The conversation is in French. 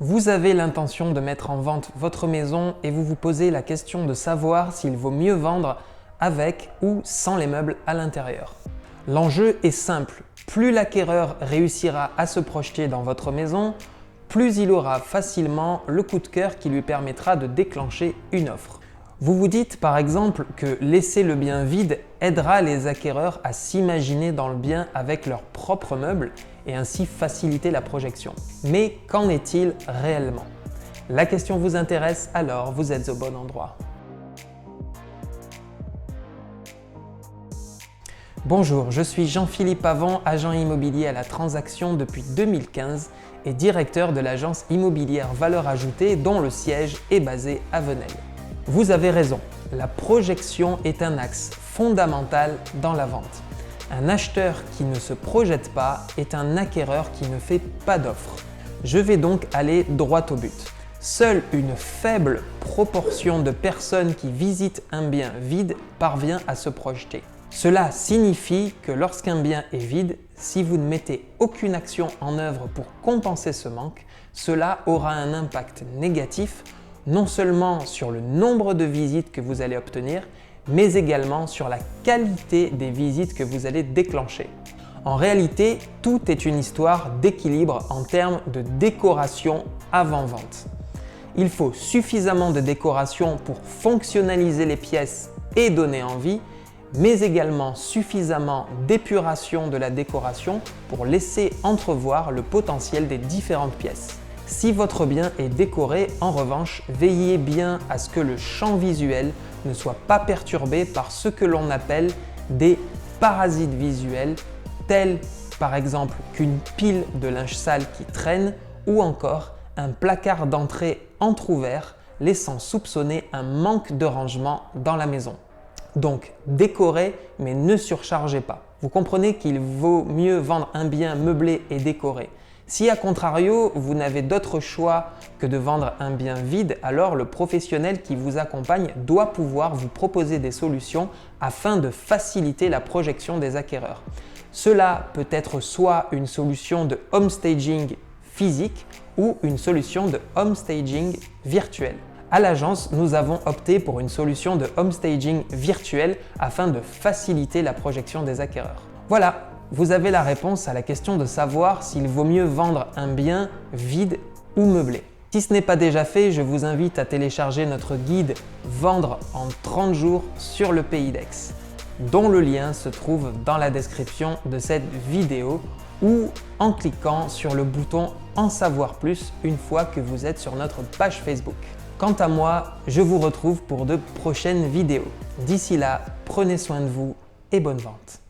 Vous avez l'intention de mettre en vente votre maison et vous vous posez la question de savoir s'il vaut mieux vendre avec ou sans les meubles à l'intérieur. L'enjeu est simple, plus l'acquéreur réussira à se projeter dans votre maison, plus il aura facilement le coup de cœur qui lui permettra de déclencher une offre. Vous vous dites par exemple que laisser le bien vide aidera les acquéreurs à s'imaginer dans le bien avec leurs propres meubles et ainsi faciliter la projection. Mais qu'en est-il réellement? La question vous intéresse, alors vous êtes au bon endroit. Bonjour, je suis Jean-Philippe Avant, agent immobilier à la transaction depuis 2015 et directeur de l'agence immobilière Valeur Ajoutée dont le siège est basé à Venelle. Vous avez raison, la projection est un axe fondamental dans la vente. Un acheteur qui ne se projette pas est un acquéreur qui ne fait pas d'offre. Je vais donc aller droit au but. Seule une faible proportion de personnes qui visitent un bien vide parvient à se projeter. Cela signifie que lorsqu'un bien est vide, si vous ne mettez aucune action en œuvre pour compenser ce manque, cela aura un impact négatif non seulement sur le nombre de visites que vous allez obtenir, mais également sur la qualité des visites que vous allez déclencher. En réalité, tout est une histoire d'équilibre en termes de décoration avant-vente. Il faut suffisamment de décoration pour fonctionnaliser les pièces et donner envie, mais également suffisamment d'épuration de la décoration pour laisser entrevoir le potentiel des différentes pièces. Si votre bien est décoré, en revanche, veillez bien à ce que le champ visuel ne soit pas perturbé par ce que l'on appelle des parasites visuels, tels par exemple qu'une pile de linge sale qui traîne ou encore un placard d'entrée entrouvert, laissant soupçonner un manque de rangement dans la maison. Donc décorez mais ne surchargez pas. Vous comprenez qu'il vaut mieux vendre un bien meublé et décoré. Si à contrario, vous n'avez d'autre choix que de vendre un bien vide, alors le professionnel qui vous accompagne doit pouvoir vous proposer des solutions afin de faciliter la projection des acquéreurs. Cela peut être soit une solution de home staging physique ou une solution de home staging virtuel. À l'agence, nous avons opté pour une solution de home staging virtuel afin de faciliter la projection des acquéreurs. Voilà, vous avez la réponse à la question de savoir s'il vaut mieux vendre un bien vide ou meublé. Si ce n'est pas déjà fait, je vous invite à télécharger notre guide Vendre en 30 jours sur le Pays d'Aix, dont le lien se trouve dans la description de cette vidéo ou en cliquant sur le bouton En savoir plus une fois que vous êtes sur notre page Facebook. Quant à moi, je vous retrouve pour de prochaines vidéos. D'ici là, prenez soin de vous et bonne vente.